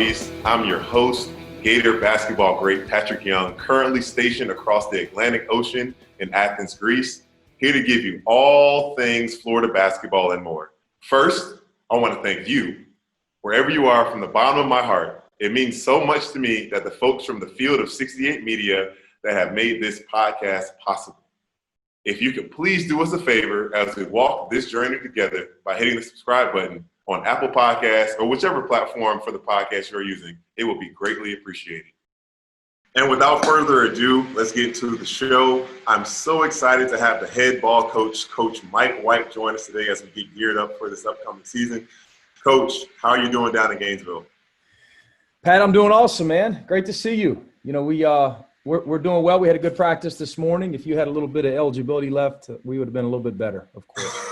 I'm your host, Gator basketball great Patrick Young, currently stationed across the Atlantic Ocean in Athens, Greece, here to give you all things Florida basketball and more. First, I want to thank you, wherever you are, from the bottom of my heart. It means so much to me that the folks from the field of 68 Media that have made this podcast possible. If you could please do us a favor as we walk this journey together by hitting the subscribe button on Apple Podcasts or whichever platform for the podcast you're using, it will be greatly appreciated. And without further ado, let's get into the show. I'm so excited to have the head ball coach, Coach Mike White, join us today as we get geared up for this upcoming season. Coach, how are you doing down in Gainesville? Pat, I'm doing awesome, man. Great to see you. You know, we're doing well. We had a good practice this morning. If you had a little bit of eligibility left, we would have been a little bit better, of course.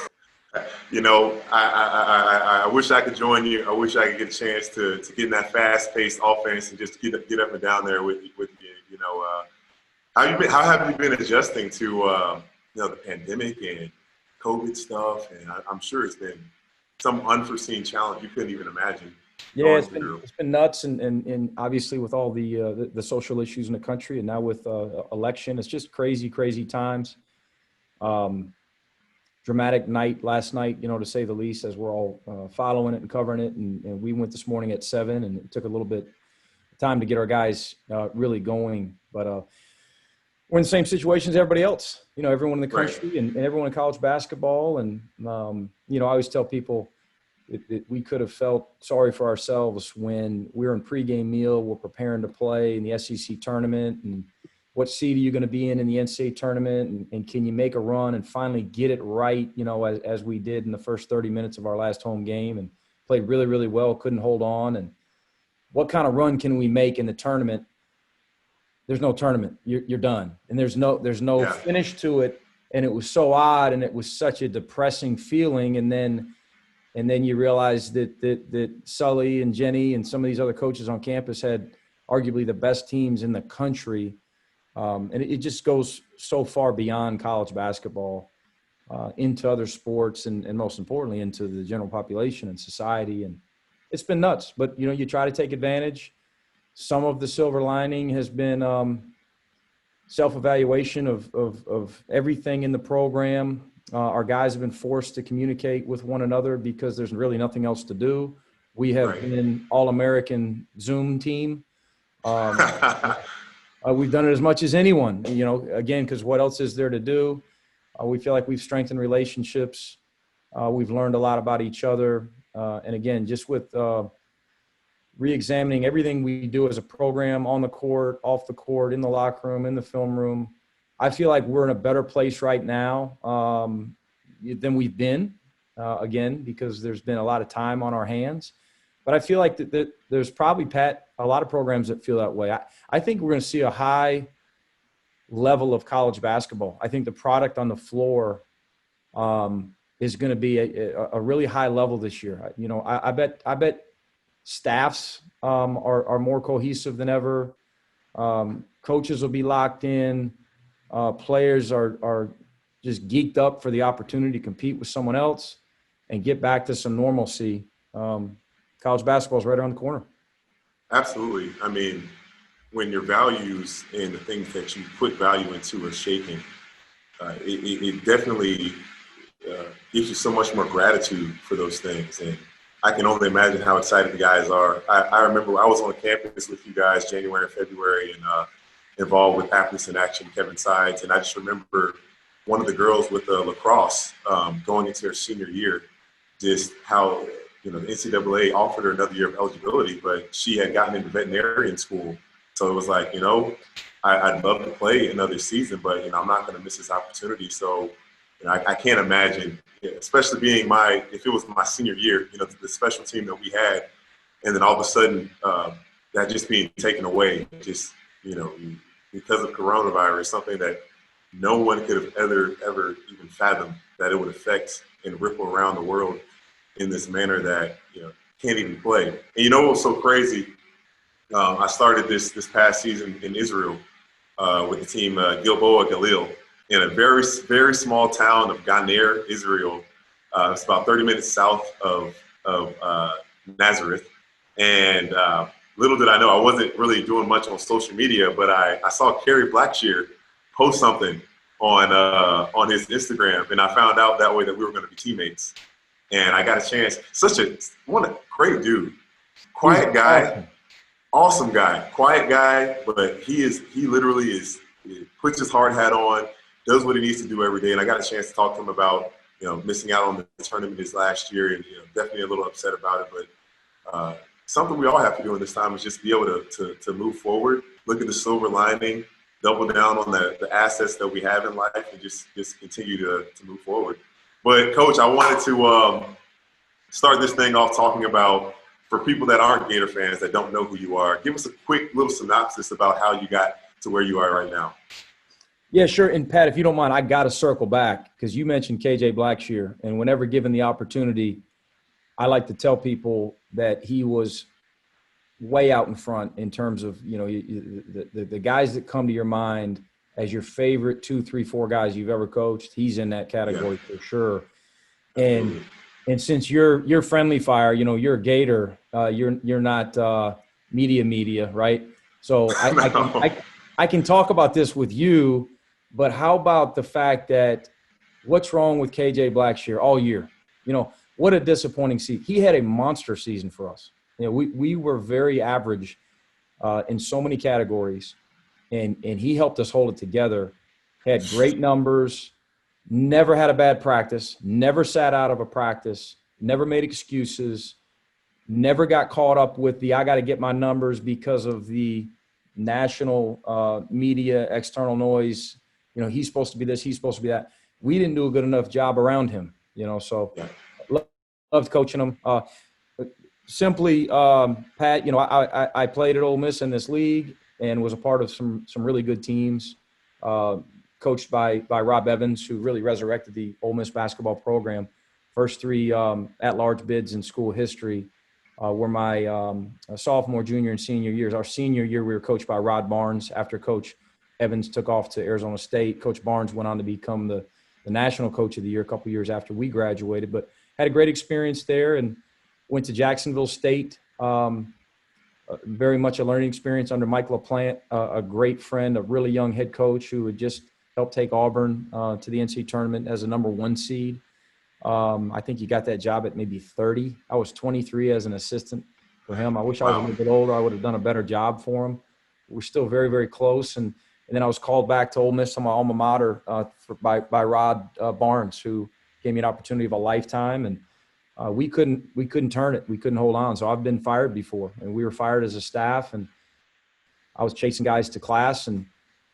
You know, I wish I could join you. I wish I could get a chance to get in that fast-paced offense and just get up and down there with you. You know, how have you been adjusting to the pandemic and COVID stuff? And I'm sure it's been some unforeseen challenge you couldn't even imagine. Yeah, it's been nuts, and obviously with all the social issues in the country, and now with election, it's just crazy times. Dramatic night last night, you know, to say the least, as we're all following it and covering it. And we went this morning at 7, and it took a little bit of time to get our guys really going. But we're in the same situation as everybody else, you know, everyone in the country and everyone in college basketball. And, you know, I always tell people that we could have felt sorry for ourselves when we were in pregame meal, we're preparing to play in the SEC tournament, and what seed are you going to be in the NCAA tournament, and can you make a run and finally get it right, you know, as we did in the first 30 minutes of our last home game, and played really well, couldn't hold on. And what kind of run can we make in the tournament? There's no tournament. You're done. And there's no finish to it. And it was so odd, and it was such a depressing feeling. And then you realize that Sully and Jenny and some of these other coaches on campus had arguably the best teams in the country. And it just goes so far beyond college basketball into other sports and most importantly into the general population and society. And it's been nuts. But, you know, you try to take advantage. Some of the silver lining has been self-evaluation of everything in the program. Our guys have been forced to communicate with one another because there's really nothing else to do. We have been an all-American Zoom team. We've done it as much as anyone, you know, again, because what else is there to do? We feel like we've strengthened relationships. We've learned a lot about each other. And again, just with re-examining everything we do as a program, on the court, off the court, in the locker room, in the film room, I feel like we're in a better place right now than we've been, again, because there's been a lot of time on our hands. But I feel like that there's probably, Pat, a lot of programs that feel that way. I think we're going to see a high level of college basketball. I think the product on the floor is going to be a really high level this year. You know, I bet staffs are more cohesive than ever. Coaches will be locked in. Players are just geeked up for the opportunity to compete with someone else and get back to some normalcy. College basketball is right around the corner. Absolutely. I mean, when your values and the things that you put value into are shaken, it definitely gives you so much more gratitude for those things. And I can only imagine how excited the guys are. I remember I was on campus with you guys January and February and involved with Athletes in Action, Kevin Sides. And I just remember one of the girls with lacrosse going into her senior year, just how – you know, the NCAA offered her another year of eligibility, but she had gotten into veterinarian school. So it was like, you know, I'd love to play another season, but, you know, I'm not going to miss this opportunity. So, you know, I can't imagine, especially being if it was my senior year, you know, the special team that we had, and then all of a sudden that just being taken away, just, you know, because of coronavirus, something that no one could have ever even fathomed that it would affect and ripple around the world in this manner that, you know, can't even play. And you know what's so crazy? I started this past season in Israel with the team Gilboa Galil in a very, very small town of Ganer, Israel. It's about 30 minutes south of Nazareth. And little did I know, I wasn't really doing much on social media, but I saw Kerry Blackshear post something on his Instagram, and I found out that way that we were going to be teammates. And I got a chance. What a great dude. Quiet guy, awesome guy, quiet guy, but he literally he puts his hard hat on, does what he needs to do every day. And I got a chance to talk to him about, missing out on the tournament this last year, and definitely a little upset about it. But something we all have to do in this time is just be able to move forward, look at the silver lining, double down on the assets that we have in life, and just continue to move forward. But Coach, I wanted to start this thing off talking about, for people that aren't Gator fans, that don't know who you are, give us a quick little synopsis about how you got to where you are right now. Yeah, sure. And Pat, if you don't mind, I got to circle back because you mentioned KJ Blackshear, and whenever given the opportunity, I like to tell people that he was way out in front in terms of, the guys that come to your mind as your favorite 2, 3, 4 guys you've ever coached. He's in that category for sure. And since you're friendly fire, you're a Gator, you're not media, right? So I can talk about this with you, but how about the fact that what's wrong with KJ Blackshear all year? What a disappointing season. He had a monster season for us. We were very average in so many categories, and he helped us hold it together. Had great numbers, never had a bad practice, never sat out of a practice, never made excuses, never got caught up with I got to get my numbers because of the national media, external noise. He's supposed to be this, he's supposed to be that. We didn't do a good enough job around him, so loved coaching him. Simply, Pat, I played at Ole Miss in this league and was a part of some really good teams, coached by Rob Evans, who really resurrected the Ole Miss basketball program. First 3 at-large bids in school history were my sophomore, junior, and senior years. Our senior year, we were coached by Rod Barnes. After Coach Evans took off to Arizona State, Coach Barnes went on to become the national coach of the year a couple years after we graduated. But had a great experience there and went to Jacksonville State. Very much a learning experience under Mike LaPlante, a great friend, a really young head coach who had just helped take Auburn to the NCAA tournament as a number 1 seed. I think he got that job at maybe 30. I was 23 as an assistant for him. I wish I was a little bit older. I would have done a better job for him. We're still very, very close. And then I was called back to Ole Miss, to my alma mater, by Rod Barnes, who gave me an opportunity of a lifetime. And we couldn't turn it. We couldn't hold on. So I've been fired before, and we were fired as a staff. And I was chasing guys to class and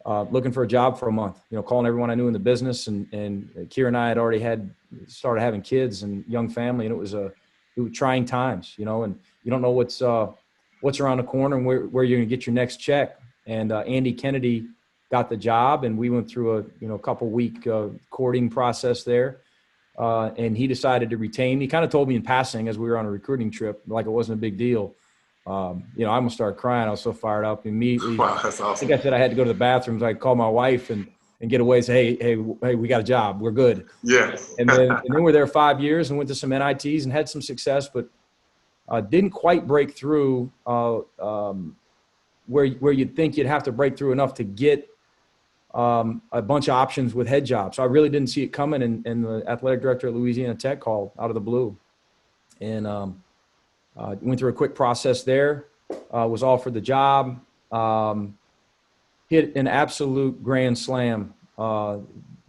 looking for a job for a month, calling everyone I knew in the business. And Kira and I had already started having kids and young family, and it was trying times, and you don't know what's around the corner and where you're going to get your next check. And Andy Kennedy got the job, and we went through a couple week courting process there. And he decided to retain me. He kind of told me in passing as we were on a recruiting trip, like it wasn't a big deal. I almost started crying. I was so fired up immediately. Wow, that's awesome. I think I said I had to go to the bathroom. So I called my wife and get away and say, hey, we got a job. We're good. Yeah. and then we're there 5 years and went to some NITs and had some success, but didn't quite break through where you'd think you'd have to break through enough to get a bunch of options with head jobs. So I really didn't see it coming, and the athletic director at Louisiana Tech called out of the blue. And went through a quick process there, was offered the job, hit an absolute grand slam,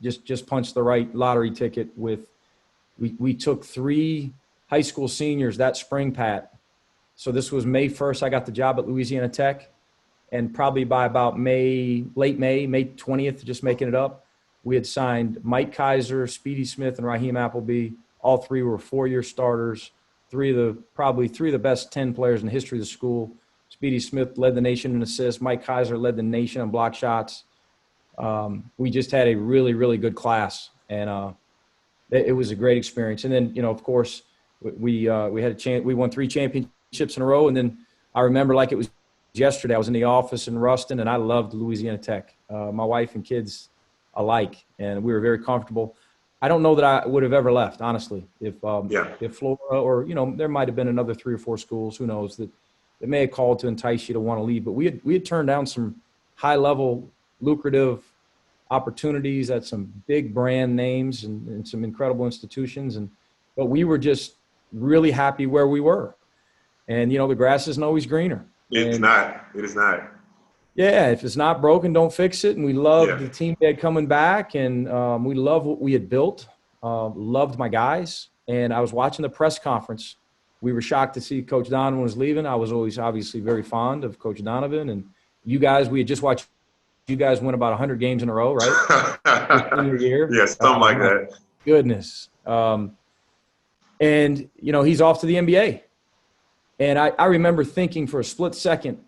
just punched the right lottery ticket with we took 3 high school seniors that spring, Pat. So this was May 1st, I got the job at Louisiana Tech. And probably by about late May 20th, just making it up, we had signed Mike Kaiser, Speedy Smith, and Raheem Appleby. All 3 were 4-year starters. 3 of the best 10 players in the history of the school. Speedy Smith led the nation in assists. Mike Kaiser led the nation in block shots. We just had a really, really good class, and it was a great experience. And then, of course, we had a chance. We won 3 championships in a row, and then I remember like it was yesterday. I was in the office in Ruston, and I loved Louisiana Tech. My wife and kids alike, and we were very comfortable. I don't know that I would have ever left, honestly, if Florida or there might have been another 3 or 4 schools, who knows, that that may have called to entice you to want to leave. But we had turned down some high level, lucrative opportunities at some big brand names and some incredible institutions. But we were just really happy where we were. And, you know, the grass isn't always greener. It's not. It is not. Yeah, if it's not broken, don't fix it. And we loved Yeah. the team we had coming back, and we loved what we had built. Loved my guys. And I was watching the press conference. We were shocked to see Coach Donovan was leaving. I was always obviously very fond of Coach Donovan. And you guys, we had just watched you guys win about 100 games in a row, right? In your year. Yeah, something like that. Goodness. And, you know, he's off to the NBA. And I remember thinking for a split second,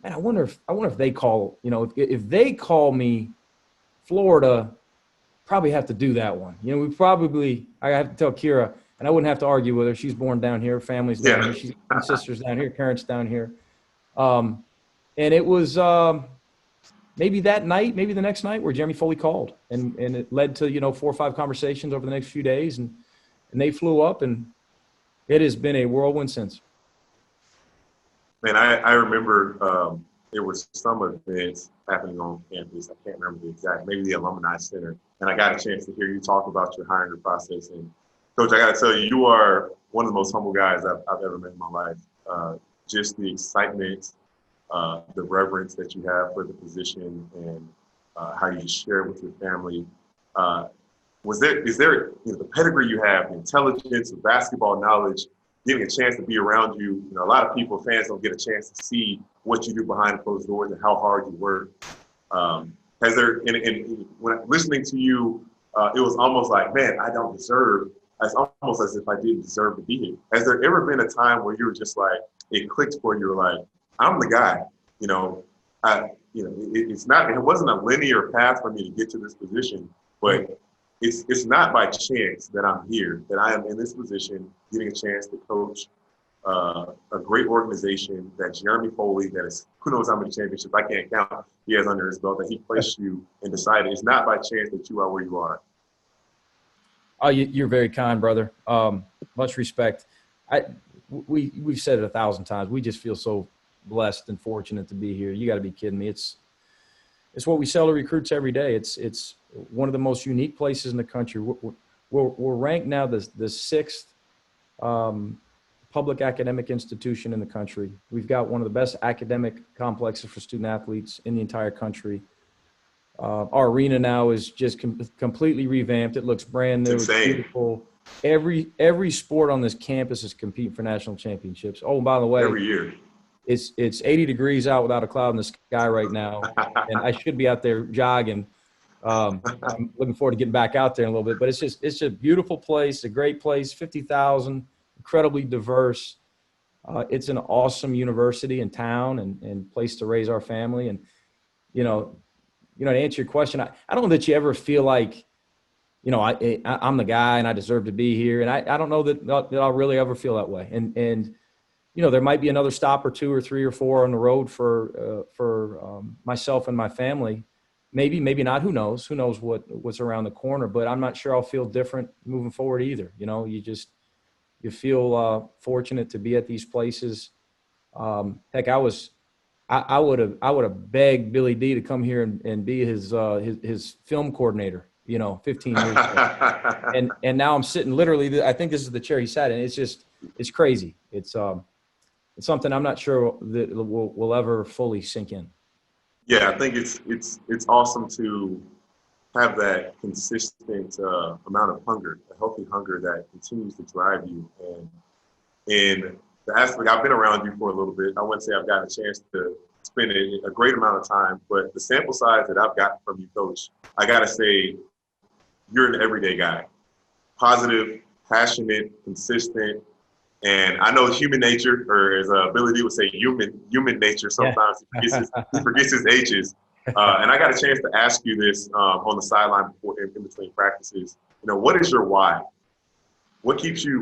man, I wonder if they call, you know, if they call me Florida, probably have to do that one. You know, I have to tell Kira, and I wouldn't have to argue with her. She's born down here, family's down here, she's got sisters down here, parents down here. And it was maybe that night, maybe the next night where Jeremy Foley called, and it led to, you know, 4 or 5 conversations over the next few days, and they flew up, and it has been a whirlwind since. Man, I remember there was some events happening on campus. I can't remember the exact, maybe the Alumni Center. And I got a chance to hear you talk about your hiring process. And Coach, I got to tell you, you are one of the most humble guys I've ever met in my life. Just the excitement, the reverence that you have for the position, and how you share it with your family. Is there you know, the pedigree you have, the intelligence, the basketball knowledge, getting a chance to be around you? You know, a lot of people, fans, don't get a chance to see what you do behind closed doors and how hard you work. Has there, and when listening to you, it was almost like, man, I don't deserve. It's almost as if I didn't deserve to be here. Has there ever been a time where you were just like, it clicked for you, like, I'm the guy? You know, it wasn't a linear path for me to get to this position, but it's not by chance that I'm here, that I am in this position, getting a chance to coach a great organization that Jeremy Foley, that is who knows how many championships I can't count he has under his belt, that he placed you and decided. It's not by chance that you are where you are. Oh, you're very kind, brother. Much respect. We've said it 1,000 times. We just feel so blessed and fortunate to be here. You got to be kidding me. It's what we sell to recruits every day. It's one of the most unique places in the country. We're ranked now the 6th public academic institution in the country. We've got one of the best academic complexes for student athletes in the entire country. Our arena now is just completely revamped. It looks brand new. It's insane. It's beautiful. Every sport on this campus is competing for national championships. Oh, and by the way, every year. It's 80 degrees out without a cloud in the sky right now, and I should be out there jogging. I'm looking forward to getting back out there in a little bit. But it's a beautiful place, a great place, 50,000, incredibly diverse. It's an awesome university and town and place to raise our family. And you know, to answer your question, I don't know that you ever feel like, you know, I'm the guy and I deserve to be here. And I don't know that I'll really ever feel that way. And you know, there might be another stop or 2 or 3 or 4 on the road for myself and my family. Maybe not. Who knows? Who knows what's around the corner? But I'm not sure I'll feel different moving forward either. You know, you feel fortunate to be at these places. Heck, I would have begged Billy D to come here and be his film coordinator, you know, 15 years ago. And now I'm sitting literally, I think this is the chair he sat in. It's crazy. It's something I'm not sure that will ever fully sink in. Yeah, I think it's awesome to have that consistent amount of hunger, a healthy hunger that continues to drive you. And in the aspect, I've been around you for a little bit. I wouldn't say I've gotten a chance to spend a great amount of time, but the sample size that I've gotten from you, Coach, I got to say, you're an everyday guy. Positive, passionate, consistent. And I know human nature, or as Billy D would say, human nature, sometimes he forgets his H's. And I got a chance to ask you this on the sideline in between practices. You know, what is your why? What keeps you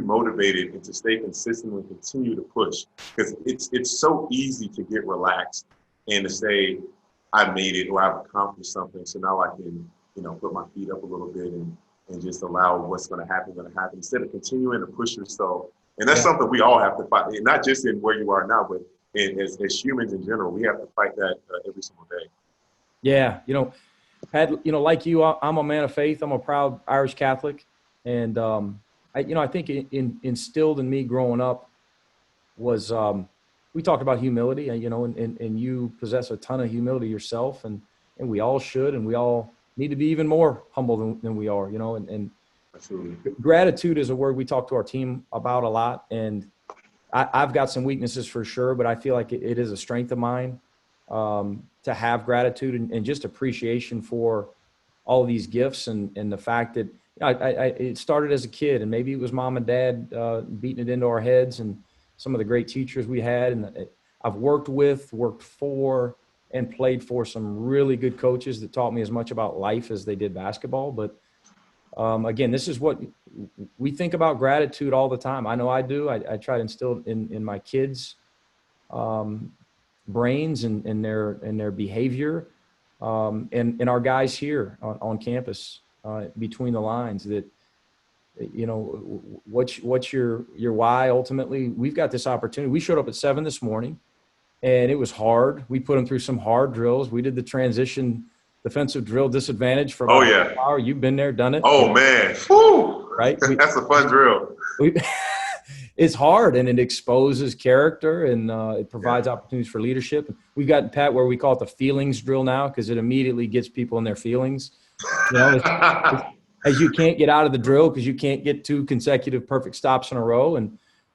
motivated and to stay consistent and continue to push? Because it's so easy to get relaxed and to say, I made it or I've accomplished something. So now I can, you know, put my feet up a little bit and just allow what's going to happen. Instead of continuing to push yourself And that's Yeah. something we all have to fight, and not just in where you are now, but as humans in general, we have to fight that every single day. Yeah. Like you, I'm a man of faith. I'm a proud Irish Catholic. And, I think instilled in me growing up was, we talked about humility, and you possess a ton of humility yourself, and we all should, and we all need to be even more humble than we are, and Absolutely. gratitude is a word we talk to our team about a lot. And I've got some weaknesses for sure, but I feel like it is a strength of mine, to have gratitude and just appreciation for all of these gifts and the fact that it started as a kid, and maybe it was mom and dad beating it into our heads, and some of the great teachers we had, and I've worked for, and played for some really good coaches that taught me as much about life as they did basketball. But again, this is what we think about gratitude all the time. I know I do. I try to instill in my kids' brains and their behavior, and our guys here on campus, between the lines, that what's your why. Ultimately, we've got this opportunity. We showed up at 7 this morning, and it was hard. We put them through some hard drills. We did the transition defensive drill disadvantage for about an hour. You've been there, done it. Oh man, whew. Right? That's a fun drill. It's hard, and it exposes character, and it provides opportunities for leadership. We've got, Pat, where we call it the feelings drill now, because it immediately gets people in their feelings. As you can't get out of the drill because you can't get 2 consecutive perfect stops in a row.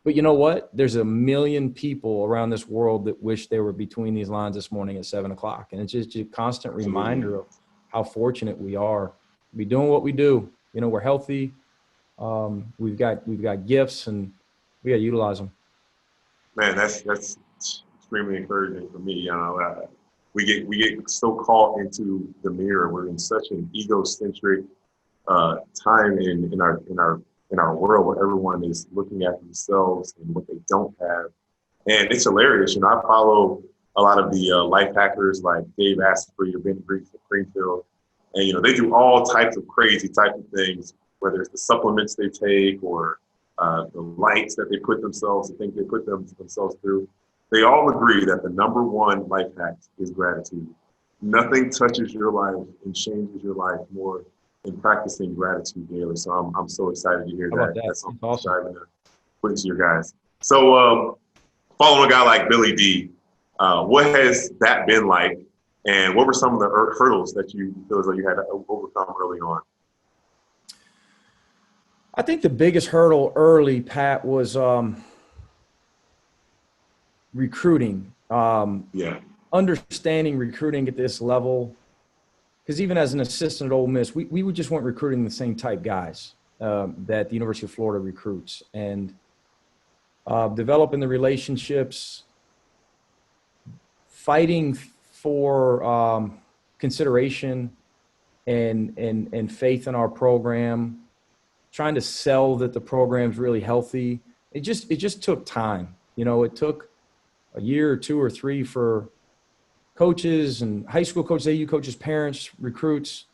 But you know what? There's a million people around this world that wish they were between these lines this morning at 7 o'clock. And it's just a constant reminder of how fortunate we are to be doing what we do. We're healthy. We've got gifts, and we got to utilize them. Man, that's extremely encouraging for me. We get so caught into the mirror. We're in such an egocentric time in our world, where everyone is looking at themselves and what they don't have, and it's hilarious. I follow a lot of the life hackers like Dave Asprey or Ben Greenfield, and they do all types of crazy type of things, whether it's the supplements they take or the lights that they put themselves, the things they put themselves through. They all agree that the number one life hack is gratitude. Nothing touches your life and changes your life more than practicing gratitude daily. So I'm so excited to hear that. That's something I'm excited to put into your guys. So following a guy like Billy D, what has that been like? And what were some of the hurdles that you feel as though you had to overcome early on? I think the biggest hurdle early, Pat, was recruiting. Understanding recruiting at this level, because even as an assistant at Ole Miss, we just weren't recruiting the same type guys that the University of Florida recruits, and developing the relationships, fighting for consideration and faith in our program, trying to sell that the program's really healthy. It just took time. It took a year or 2 or 3 for coaches and high school coaches, AU coaches, parents, recruits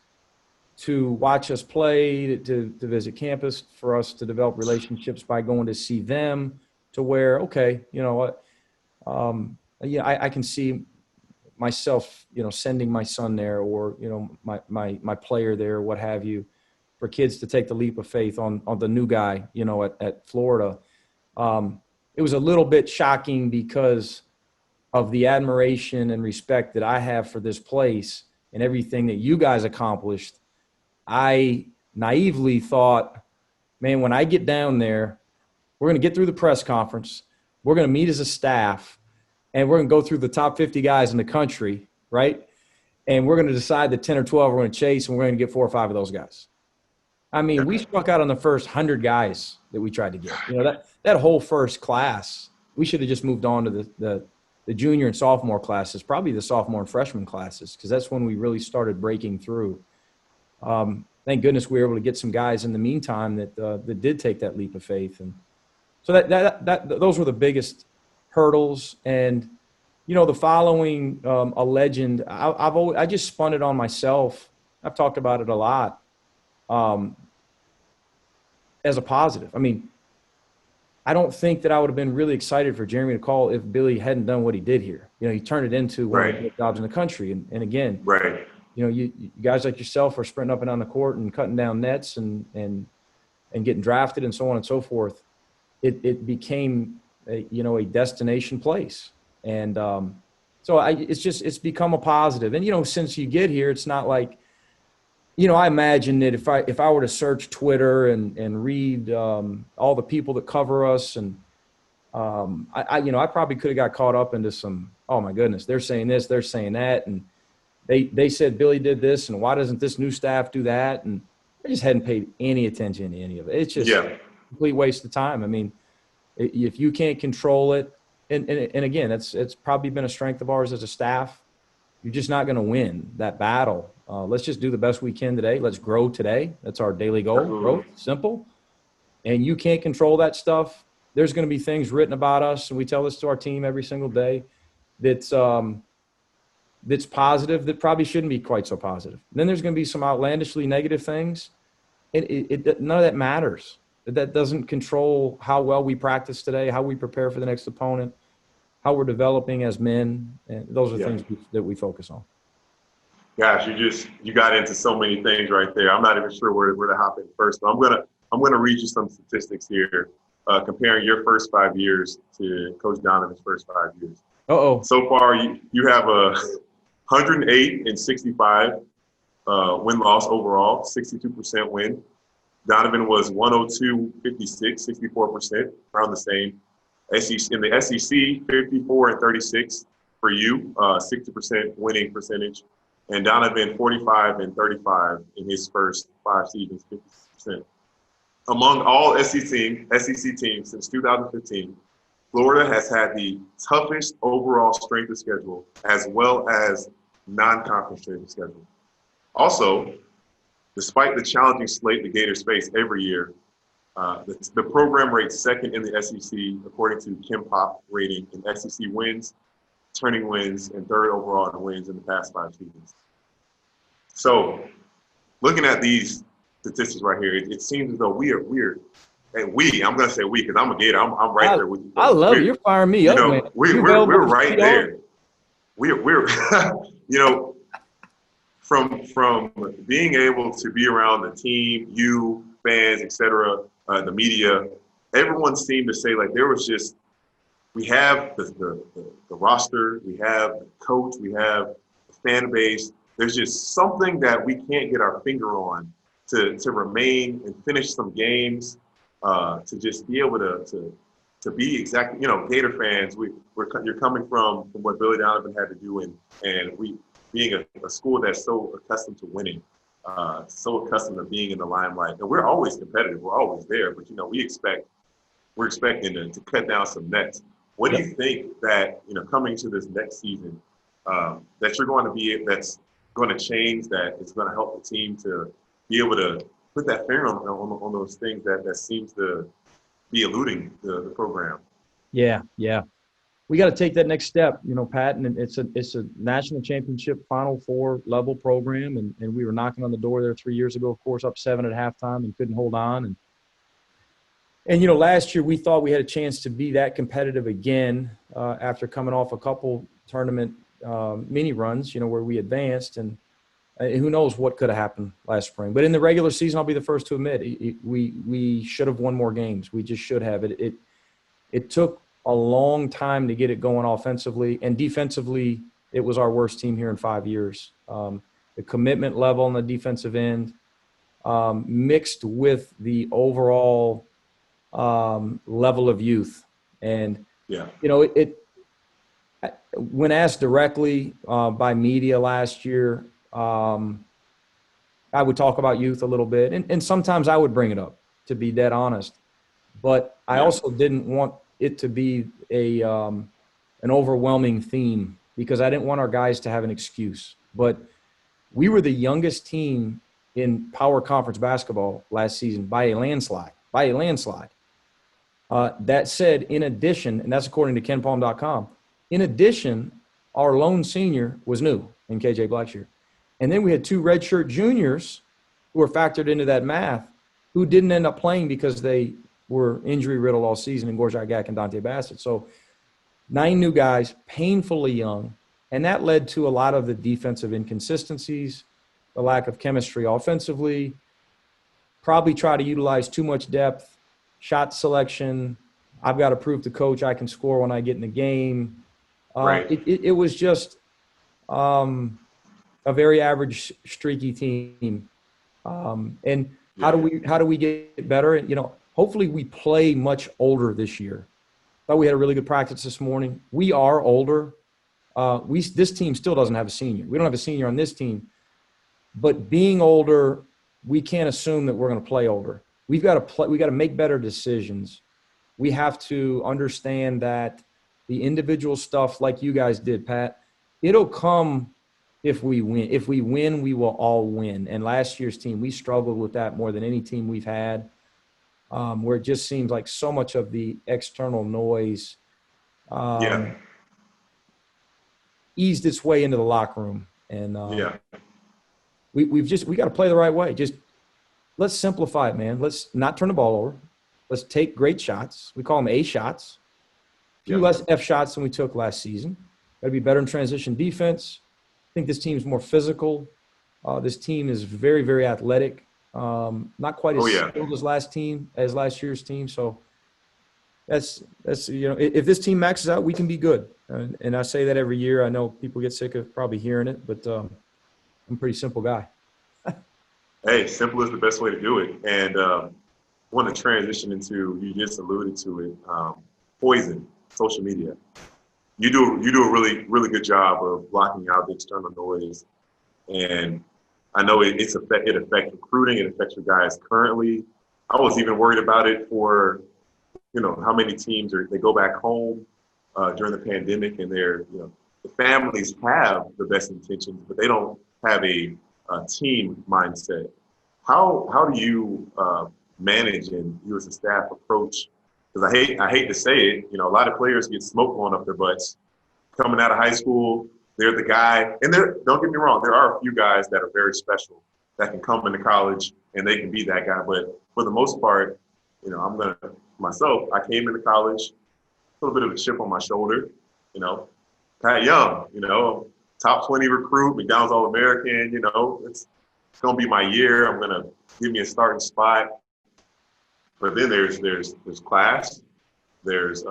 to watch us play, to visit campus, for us to develop relationships by going to see them, to where, okay, what, I can see myself, sending my son there, or, my player there, or what have you, for kids to take the leap of faith on the new guy, at Florida. It was a little bit shocking because of the admiration and respect that I have for this place and everything that you guys accomplished. I naively thought, man, when I get down there, we're going to get through the press conference, we're going to meet as a staff, and we're going to go through the top 50 guys in the country, right? And we're going to decide the 10 or 12 we're going to chase, and we're going to get 4 or 5 of those guys. I mean, we struck out on the first 100 guys that we tried to get. That whole first class, we should have just moved on to the junior and sophomore classes, probably the sophomore and freshman classes, because that's when we really started breaking through. Thank goodness we were able to get some guys in the meantime that did take that leap of faith. And so those were the biggest hurdles. And, the following a legend, I just spun it on myself. I've talked about it a lot. As a positive. I mean, I don't think that I would have been really excited for Jeremy to call if Billy hadn't done what he did here. He turned it into one of the best jobs in the country. And again, Right. you guys like yourself are sprinting up and down the court and cutting down nets and getting drafted and so on and so forth. It became a destination place. And it's become a positive. And, since you get here, it's not like, I imagine that if I were to search Twitter and read all the people that cover us, and I probably could have got caught up into some, oh my goodness, they're saying this, they're saying that, and they said Billy did this, and why doesn't this new staff do that? And I just hadn't paid any attention to any of it. It's just a complete waste of time. I mean, if you can't control it, and again, it's probably been a strength of ours as a staff. You're just not going to win that battle. Let's just do the best we can today. Let's grow today. That's our daily goal. Growth, simple. And you can't control that stuff. There's going to be things written about us, and we tell this to our team every single day, that's positive that probably shouldn't be quite so positive. Then there's going to be some outlandishly negative things. None of that matters. That doesn't control how well we practice today, how we prepare for the next opponent, how we're developing as men. And those are things that we focus on. Gosh, you got into so many things right there. I'm not even sure where to hop in first, but I'm gonna read you some statistics here, comparing your first 5 years to Coach Donovan's first 5 years. So far, you have a 108 and 65 win-loss overall, 62% win. Donovan was 102, 56, 64%, around the same. In the SEC, 54 and 36 for you, 60% winning percentage. And Donovan, 45 and 35 in his first 5 seasons, 50%. Among all SEC teams since 2015, Florida has had the toughest overall strength of schedule as well as non-conference strength of schedule. Also, despite the challenging slate the Gators face every year, the program rates second in the SEC according to Kim Pop rating in SEC wins, turning wins, and third overall in wins in the past 5 seasons. So, looking at these statistics right here, it seems as though I'm going to say we because I'm a Gator. I'm right there with you. I love it. You're firing me up, man. We're right there. We're from being able to be around the team, you, fans, etc., the media, everyone seemed to say like there was just, we have the roster, we have the coach, we have the fan base. There's just something that we can't get our finger on to remain and finish some games, to just be able to be exactly, Gator fans, you're coming from what Billy Donovan had to do, and we being a school that's so accustomed to winning, so accustomed to being in the limelight. And we're always competitive, we're always there, but we're expecting to cut down some nets. What do you think that, coming to this next season, that you're going to be, that's going to change, that is going to help the team to be able to put that finger on those things that seems to be eluding the program? Yeah. We got to take that next step, Pat, and it's a national championship Final Four level program, and we were knocking on the door there 3 years ago, of course, up 7 at halftime and couldn't hold on. And last year we thought we had a chance to be that competitive again after coming off a couple tournament mini runs, where we advanced, and who knows what could have happened last spring. But in the regular season, I'll be the first to admit, we should have won more games. We just should have. It took a long time to get it going offensively, and defensively, it was our worst team here in 5 years. The commitment level on the defensive end, mixed with the overall level of youth. And, when asked directly by media last year, I would talk about youth a little bit, and sometimes I would bring it up, to be dead honest. But I also didn't want it to be an overwhelming theme, because I didn't want our guys to have an excuse. But we were the youngest team in Power Conference basketball last season by a landslide. That said, in addition, and that's according to KenPalm.com, in addition, our lone senior was new in KJ Blackshear. And then we had 2 redshirt juniors who were factored into that math, who didn't end up playing because they were injury riddled all season in Gorjak Gak and Dante Bassett. So 9 new guys, painfully young. And that led to a lot of the defensive inconsistencies, the lack of chemistry offensively, probably try to utilize too much depth, shot selection. I've got to prove to coach I can score when I get in the game. Right. It was just a very average, streaky team. And how do we get better? And, hopefully we play much older this year. Thought we had a really good practice this morning. We are older. This team still doesn't have a senior. We don't have a senior on this team. But being older, we can't assume that we're going to play older. We've got to play. We got to make better decisions. We have to understand that the individual stuff, like you guys did, Pat, it'll come if we win. If we win, we will all win. And last year's team, we struggled with that more than any team we've had, where it just seems like so much of the external noise eased its way into the locker room. And we got to play the right way. Just let's simplify it, man. Let's not turn the ball over. Let's take great shots. We call them A shots. A few less F shots than we took last season. Got to be better in transition defense. I think this team's more physical. This team is very, very athletic. Not quite as skilled as last year's team. So that's if this team maxes out, we can be good. And I say that every year. I know people get sick of probably hearing it, but I'm a pretty simple guy. Hey, simple is the best way to do it. And I want to transition into, you just alluded to it, poison, social media. You do a really, really good job of blocking out the external noise. And I know it affects recruiting. It affects your guys currently. I was even worried about it for, how many teams they go back home during the pandemic, and the families have the best intentions, but they don't have a team mindset. How do you manage, and you as a staff approach? Because I hate to say it, a lot of players get smoke going up their butts coming out of high school. They're the guy, and don't get me wrong, there are a few guys that are very special that can come into college and they can be that guy. But for the most part, I came into college, a little bit of a chip on my shoulder, Pat Young, top 20 recruit, McDonald's All-American, it's going to be my year. I'm going to give me a starting spot. But then there's class, there's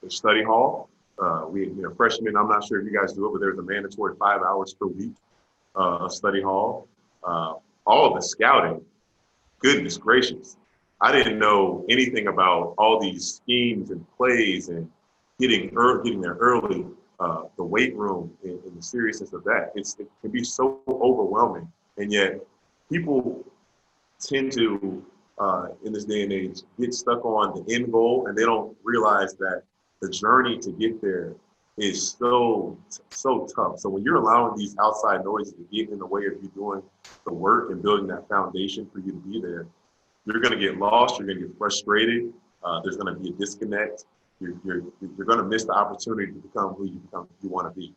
study hall. Freshmen, I'm not sure if you guys do it, but there's a mandatory 5 hours per week of study hall. All of the scouting, goodness gracious. I didn't know anything about all these schemes and plays and getting there early, the weight room and the seriousness of that. It can be so overwhelming. And yet people tend to, in this day and age, get stuck on the end goal, and they don't realize that the journey to get there is so tough. So when you're allowing these outside noises to get in the way of you doing the work and building that foundation for you to be there, you're going to get lost. You're going to get frustrated. There's going to be a disconnect. You're going to miss the opportunity to become who you want to be.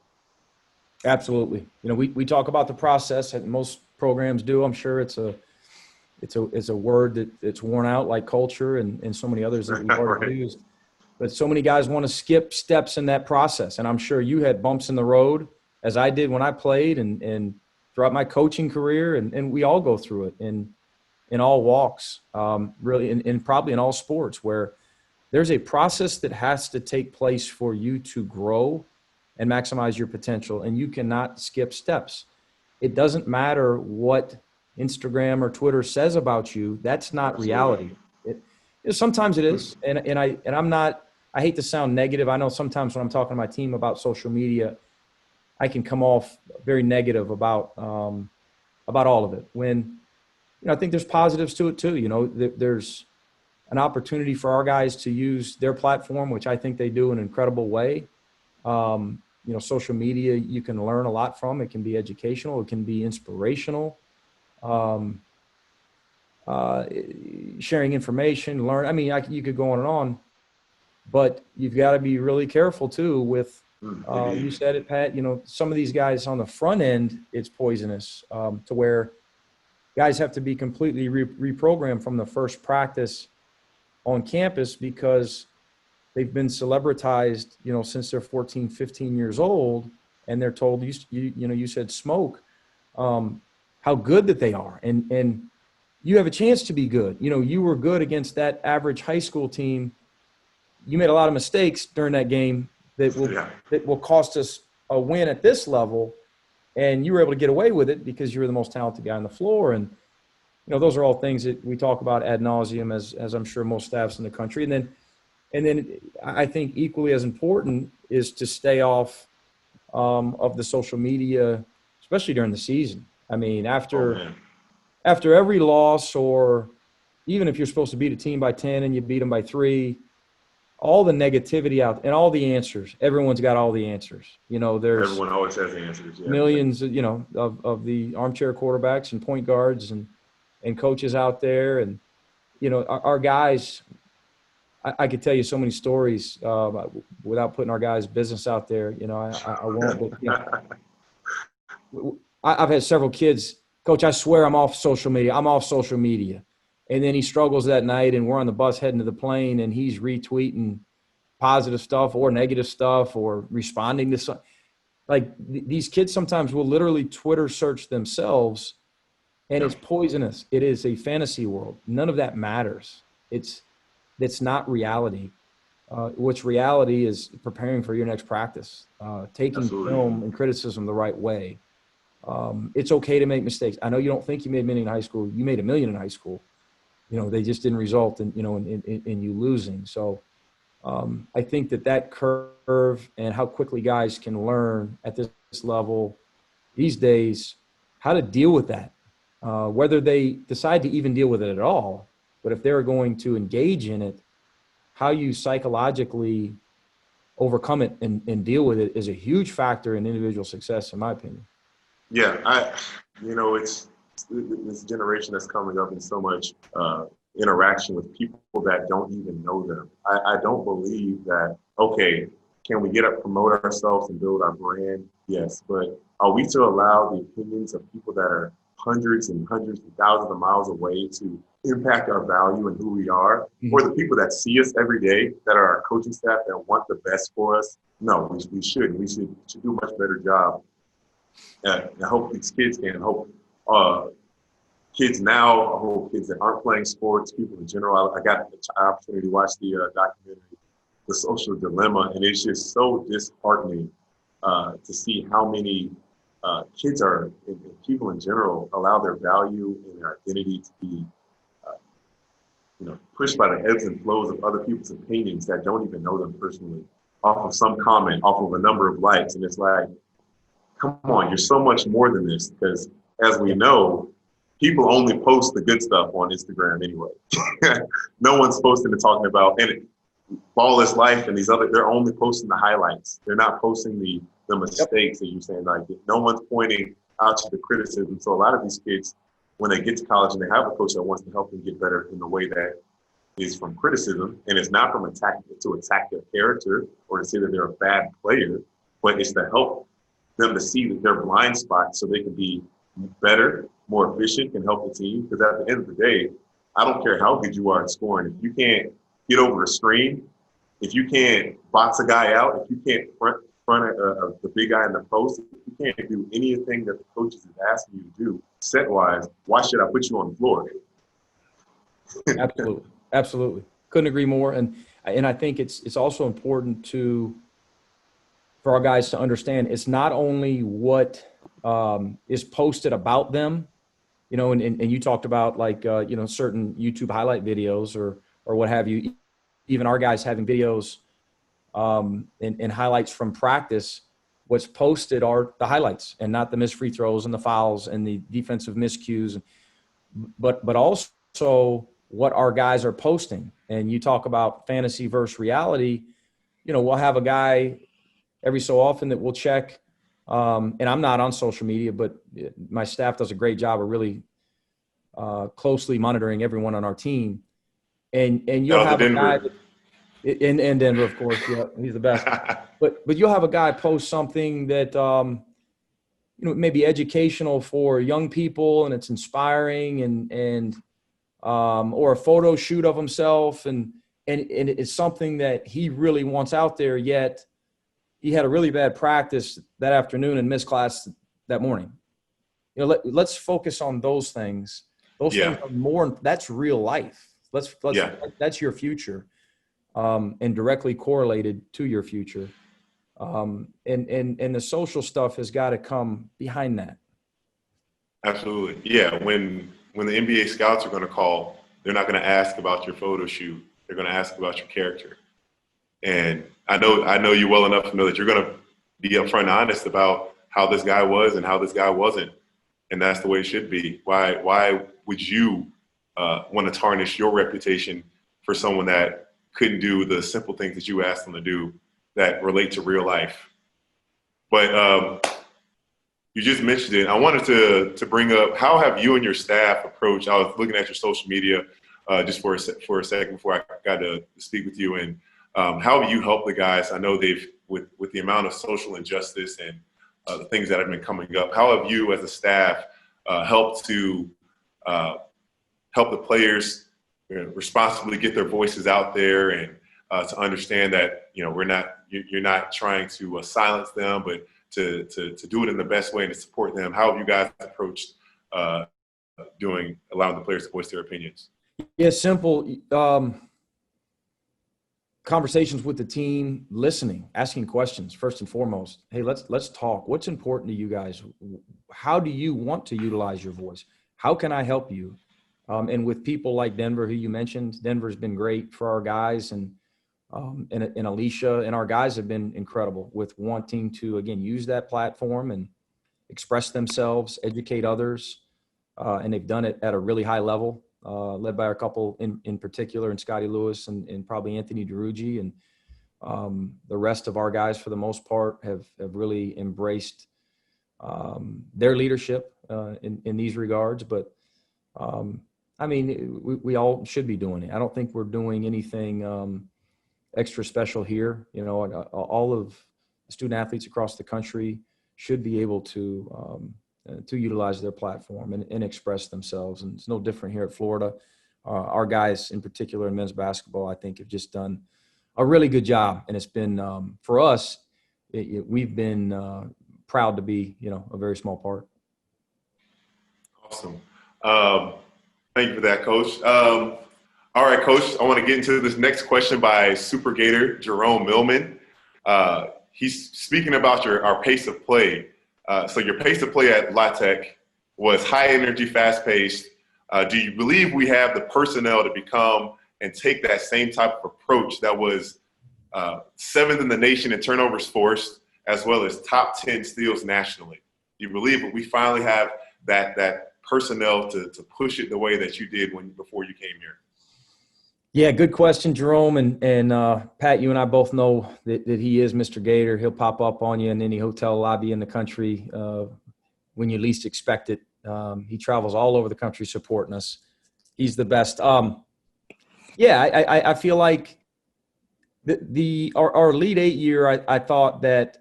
Absolutely. We talk about the process, and most programs do. I'm sure it's a word that's worn out, like culture and so many others that we've already used. But so many guys want to skip steps in that process. And I'm sure you had bumps in the road, as I did when I played and throughout my coaching career. And we all go through it in all walks, really, and probably in all sports, where there's a process that has to take place for you to grow and maximize your potential. And you cannot skip steps. It doesn't matter what Instagram or Twitter says about you. That's not reality. Sometimes it is. And I'm not, I hate to sound negative. I know sometimes when I'm talking to my team about social media, I can come off very negative about all of it. When, I think there's positives to it too. There's an opportunity for our guys to use their platform, which I think they do in an incredible way. Social media, you can learn a lot from. It can be educational. It can be inspirational. Sharing information, you could go on and on, but you've got to be really careful too with, you said it, Pat, some of these guys on the front end, it's poisonous, to where guys have to be completely reprogrammed from the first practice on campus because they've been celebritized, since they're 14, 15 years old, and they're told, you said smoke, how good that they are. And you have a chance to be good. You were good against that average high school team. You made a lot of mistakes during that game that will cost us a win at this level. And you were able to get away with it because you were the most talented guy on the floor. And, those are all things that we talk about ad nauseum, as I'm sure most staffs in the country. And then I think equally as important is to stay off of the social media, especially during the season. I mean, after every loss, or even if you're supposed to beat a team by 10 and you beat them by 3, all the negativity out and all the answers, everyone's got all the answers. There's everyone always has answers. Yeah. Millions, of the armchair quarterbacks and point guards and coaches out there. And, our guys, I could tell you so many stories without putting our guys' business out there. I won't. But, I've had several kids, Coach, I swear I'm off social media. I'm off social media. And then he struggles that night, and we're on the bus heading to the plane, and he's retweeting positive stuff or negative stuff or responding to some. Like, these kids sometimes will literally Twitter search themselves, and it's poisonous. It is a fantasy world. None of that matters. It's not reality. What's reality is preparing for your next practice, taking film and criticism the right way. It's okay to make mistakes. I know you don't think you made many in high school. You made a million in high school. They just didn't result in you losing. So I think that curve and how quickly guys can learn at this level these days how to deal with that, whether they decide to even deal with it at all. But if they're going to engage in it, how you psychologically overcome it and deal with it is a huge factor in individual success, in my opinion. Yeah, it's this generation that's coming up in so much interaction with people that don't even know them. I don't believe that, okay, can we promote ourselves and build our brand? Yes, but are we to allow the opinions of people that are hundreds and hundreds and thousands of miles away to impact our value and who we are? Mm-hmm. Or the people that see us every day, that are our coaching staff, that want the best for us? No, we shouldn't. We should do a much better job. I hope these kids can. I hope kids now, I hope kids that aren't playing sports, people in general. I got the opportunity to watch the documentary, The Social Dilemma, and it's just so disheartening to see how many kids and people in general allow their value and their identity to be pushed by the ebbs and flows of other people's opinions that don't even know them personally, off of some comment, off of a number of likes. And it's like, come on, you're so much more than this, because as we know, people only post the good stuff on Instagram anyway. No one's posting and talking about Ball is Life and they're only posting the highlights. They're not posting the mistakes that you're saying. Like, no one's pointing out to the criticism. So a lot of these kids, when they get to college and they have a coach that wants to help them get better in the way that is from criticism, and it's not from attack their character or to say that they're a bad player, but it's to help them to see that their blind spots so they can be better, more efficient, and help the team. Because at the end of the day, I don't care how good you are at scoring. If you can't get over a screen, if you can't box a guy out, if you can't front the big guy in the post, if you can't do anything that the coaches is asking you to do set-wise, why should I put you on the floor? Absolutely. Couldn't agree more. And I think it's also important for our guys to understand it's not only what is posted about them, and you talked about certain YouTube highlight videos or what have you. Even our guys having videos and highlights from practice, what's posted are the highlights and not the missed free throws and the fouls and the defensive miscues, but also what our guys are posting. And you talk about fantasy versus reality. We'll have a guy every so often that we'll check, and I'm not on social media, but my staff does a great job of really closely monitoring everyone on our team. And you'll have a guy in Denver, of course. Yeah, he's the best. But you'll have a guy post something that may be educational for young people and it's inspiring, and or a photo shoot of himself, and and it's something that he really wants out there, yet he had a really bad practice that afternoon and missed class that morning. You know, let's focus on those things. Those things are more, that's real life. That's your future, and directly correlated to your future. And the social stuff has got to come behind that. Absolutely. Yeah. When the NBA scouts are going to call, they're not going to ask about your photo shoot. They're going to ask about your character. And I know you well enough to know that you're going to be upfront and honest about how this guy was and how this guy wasn't. And that's the way it should be. Why would you want to tarnish your reputation for someone that couldn't do the simple things that you asked them to do that relate to real life? But you just mentioned it. I wanted to bring up, how have you and your staff approached? I was looking at your social media just for a second before I got to speak with you. And how have you helped the guys? I know with the amount of social injustice and the things that have been coming up, how have you as a staff helped to help the players responsibly get their voices out there and to understand that, you know, you're not trying to silence them, but to do it in the best way and to support them? How have you guys approached allowing the players to voice their opinions? Yeah, simple. Conversations with the team, listening, asking questions first and foremost. Hey, let's talk. What's important to you guys? How do you want to utilize your voice? How can I help you? And with people like Denver, who you mentioned, Denver's been great for our guys, and Alicia and our guys have been incredible with wanting to, again, use that platform and express themselves, educate others, and they've done it at a really high level. Led by a couple in particular, and Scotty Lewis and probably Anthony Derugi, and the rest of our guys for the most part have really embraced their leadership in these regards. But I mean, we all should be doing it. I don't think we're doing anything extra special here. You know, all of the student athletes across the country should be able to utilize their platform and express themselves. And it's no different here at Florida. Our guys in particular in men's basketball, I think, have just done a really good job. And it's been, for us, we've been proud to be, you know, a very small part. Awesome. Thank you for that, Coach. All right, Coach, I want to get into this next question by Super Gator Jerome Millman. He's speaking about our pace of play. So your pace of play at La Tech was high energy, fast paced. Do you believe we have the personnel to become and take that same type of approach that was 7th in the nation in turnovers forced, as well as top 10 steals nationally? Do you believe that we finally have that personnel to push it the way that you did before you came here? Yeah, good question, Jerome. And Pat, you and I both know that he is Mr. Gator. He'll pop up on you in any hotel lobby in the country when you least expect it. He travels all over the country supporting us. He's the best. I feel like our Elite Eight year, I thought that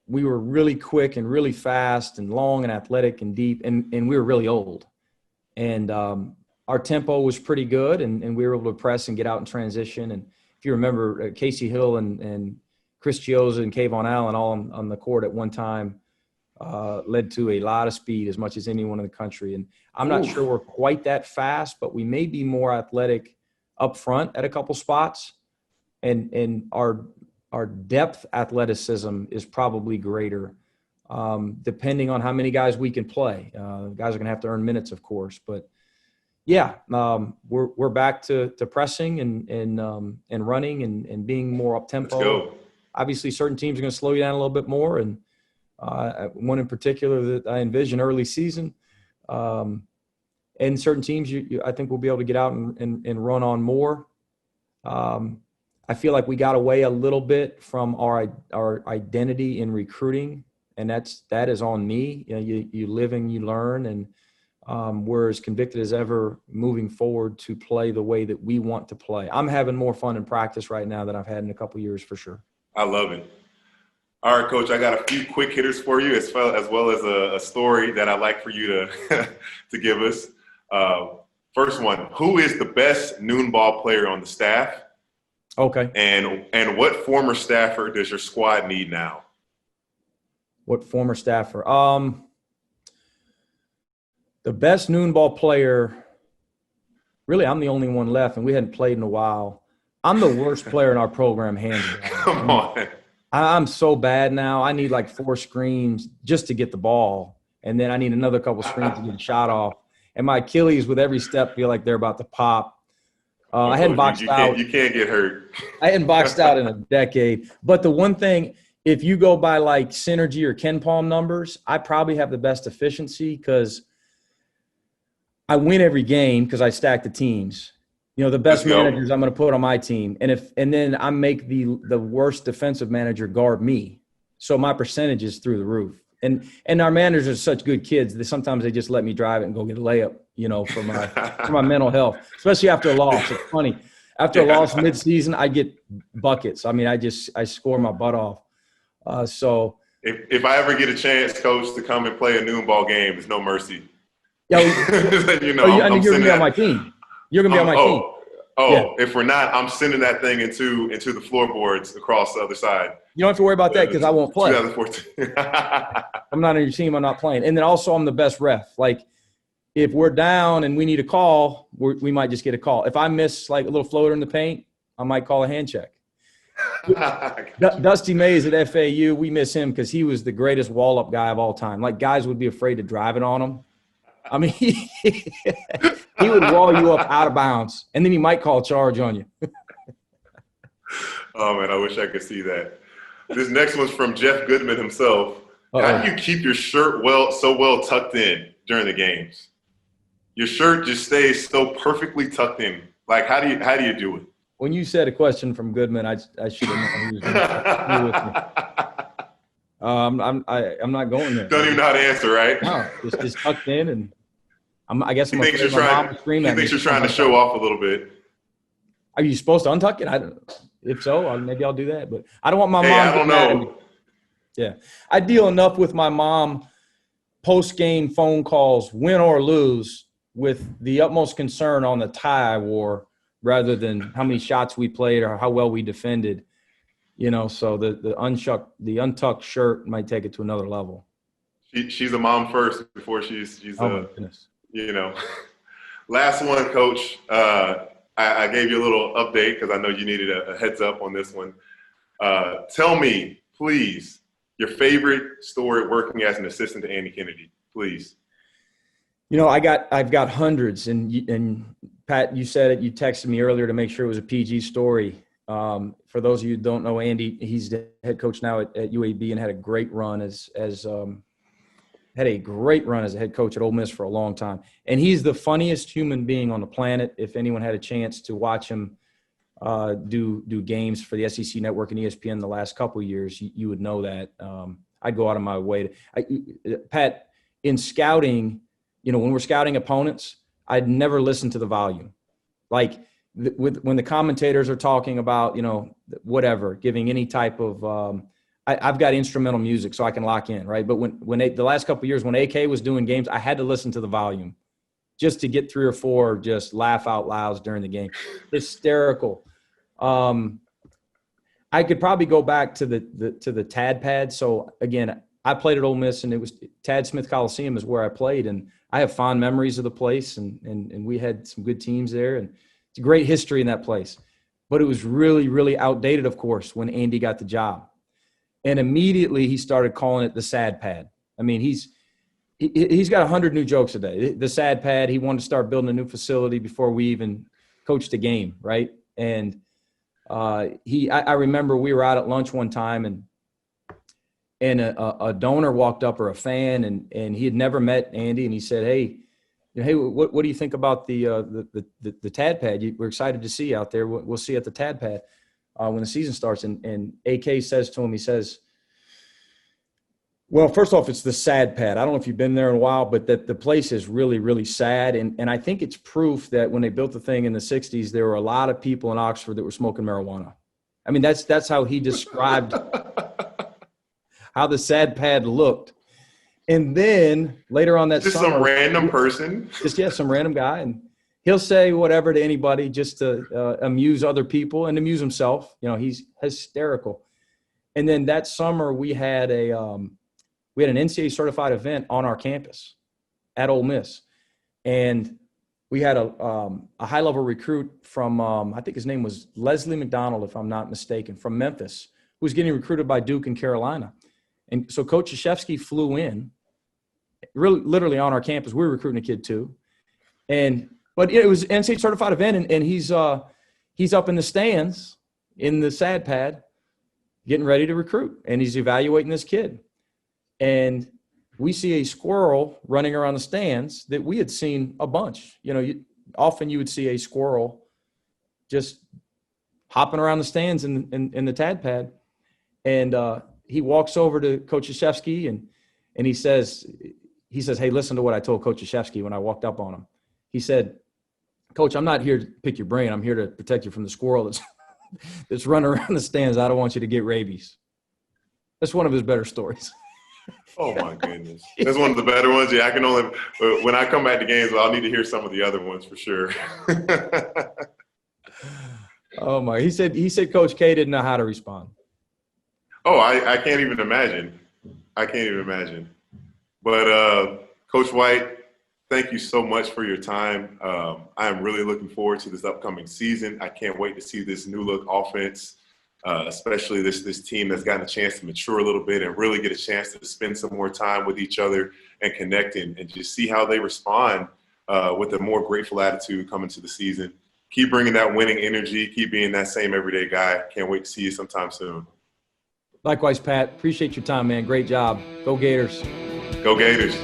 we were really quick and really fast and long and athletic and deep, and we were really old. And our tempo was pretty good, and we were able to press and get out in transition. And if you remember, Casey Hill and Chris Chioza and Kayvon Allen all on the court at one time led to a lot of speed, as much as anyone in the country. And I'm not sure we're quite that fast, but we may be more athletic up front at a couple spots. And our depth athleticism is probably greater, depending on how many guys we can play. Guys are going to have to earn minutes, of course, but yeah, we're back to pressing and running and being more up tempo. Let's go. Obviously, certain teams are going to slow you down a little bit more, and one in particular that I envision early season. And certain teams, I think we'll be able to get out and run on more. I feel like we got away a little bit from our identity in recruiting, and that is on me. You know, you live and you learn, and we're as convicted as ever moving forward to play the way that we want to play. I'm having more fun in practice right now than I've had in a couple of years, for sure. I love it. All right, Coach, I got a few quick hitters for you, as well as a story that I'd like for you to to give us. First one, who is the best noon ball player on the staff? Okay. And what former staffer does your squad need now? What former staffer? The best noon ball player. Really, I'm the only one left, and we hadn't played in a while. I'm the worst player in our program, hands down. Come on. I'm so bad now. I need like 4 screens just to get the ball, and then I need another couple screens to get a shot off. And my Achilles, with every step, feel like they're about to pop. I hadn't boxed out. You can't get hurt. I hadn't boxed out in a decade. But the one thing, if you go by like Synergy or Ken Palm numbers, I probably have the best efficiency because I win every game because I stack the teams. You know, the best managers I'm going to put on my team. And then I make the worst defensive manager guard me. So my percentage is through the roof. And our managers are such good kids that sometimes they just let me drive it and go get a layup, you know, for my mental health, especially after a loss. It's funny. After a loss midseason, I get buckets. I mean, I score my butt off. So if I ever get a chance, Coach, to come and play a noon ball game, it's no mercy. Yeah, you know, you're going to be on my team. You're going to be on my team. If we're not, I'm sending that thing into the floorboards across the other side. You don't have to worry about that because I won't play. 2014. I'm not on your team. I'm not playing. And then also I'm the best ref. Like if we're down and we need a call, we might just get a call. If I miss like a little floater in the paint, I might call a hand check. Dusty Mays at FAU, we miss him because he was the greatest wall-up guy of all time. Like guys would be afraid to drive it on him. I mean, he would wall you up out of bounds, and then he might call a charge on you. Oh, man, I wish I could see that. This next one's from Jeff Goodman himself. How do you keep your shirt so well tucked in during the games? Your shirt just stays so perfectly tucked in. Like, how do you do it? When you said a question from Goodman, I should have known he was going to with me. I'm not going there. Don't even know how to answer, right? No, just tucked in, and I guess I'm thinks you're trying to show off a little bit. Are you supposed to untuck it? I don't know. If so, maybe I'll do that. But I don't want my mom. I don't know. Yeah, I deal enough with my mom post-game phone calls, win or lose, with the utmost concern on the tie I wore rather than how many shots we played or how well we defended. You know, so the untucked shirt might take it to another level. She's a mom first before she's oh my goodness. You know. Last one, Coach. I gave you a little update because I know you needed a heads up on this one. Tell me, please, your favorite story working as an assistant to Andy Kennedy, please. You know, I've got hundreds, and Pat, you said it. You texted me earlier to make sure it was a PG story. For those of you who don't know Andy, he's the head coach now at UAB and had a great run as a head coach at Ole Miss for a long time. And he's the funniest human being on the planet. If anyone had a chance to watch him do games for the SEC Network and ESPN the last couple of years, you would know that. I'd go out of my way to Pat, in scouting, you know, when we're scouting opponents, I'd never listen to the volume. Like when the commentators are talking about, you know, whatever, giving any type of I've got instrumental music so I can lock in, right? But when the last couple of years when AK was doing games, I had to listen to the volume just to get 3 or 4 just laugh out louds during the game. Hysterical. I could probably go back to the Tad Pad. So again, I played at Ole Miss, and it was Tad Smith Coliseum is where I played, and I have fond memories of the place, and we had some good teams there, and it's a great history in that place. But it was really, really outdated, of course, when Andy got the job. And immediately he started calling it the Sad Pad. I mean, he's got 100 new jokes a day. The Sad Pad, he wanted to start building a new facility before we even coached a game, right? And I remember we were out at lunch one time, and a donor walked up, or a fan, and he had never met Andy, and he said, hey, what do you think about the Tad Pad? We're excited to see you out there. We'll see you at the Tad Pad when the season starts. And AK says to him, he says, well, first off, it's the Sad Pad. I don't know if you've been there in a while, but the place is really, really sad. And I think it's proof that when they built the thing in the 60s, there were a lot of people in Oxford that were smoking marijuana. I mean, that's how he described how the Sad Pad looked. And then later on that just summer, some random person. Some random guy. And he'll say whatever to anybody just to amuse other people and amuse himself. You know, he's hysterical. And then that summer we had an NCAA certified event on our campus at Ole Miss, and we had a high level recruit from I think his name was Leslie McDonald, if I'm not mistaken, from Memphis, who was getting recruited by Duke and Carolina. And so Coach Krzyzewski flew in, really literally on our campus. We were recruiting a kid too, but it was an NCAA certified event, and he's up in the stands in the sad pad, getting ready to recruit, and he's evaluating this kid. And we see a squirrel running around the stands that we had seen a bunch. You know, often you would see a squirrel just hopping around the stands in the tad pad. And he walks over to Coach Krzyzewski and he says, hey, listen to what I told Coach Krzyzewski when I walked up on him. He said, Coach, I'm not here to pick your brain. I'm here to protect you from the squirrel that's running around the stands. I don't want you to get rabies. That's one of his better stories. Oh my goodness. That's one of the better ones. Yeah, I can only, when I come back to games, I'll need to hear some of the other ones for sure. Oh my, he said Coach K didn't know how to respond. Oh, I can't even imagine. But Coach White, thank you so much for your time. I am really looking forward to this upcoming season. I can't wait to see this new look offense. Especially this team that's gotten a chance to mature a little bit and really get a chance to spend some more time with each other and connect and just see how they respond with a more grateful attitude coming to the season. Keep bringing that winning energy. Keep being that same everyday guy. Can't wait to see you sometime soon. Likewise, Pat. Appreciate your time, man. Great job. Go Gators. Go Gators.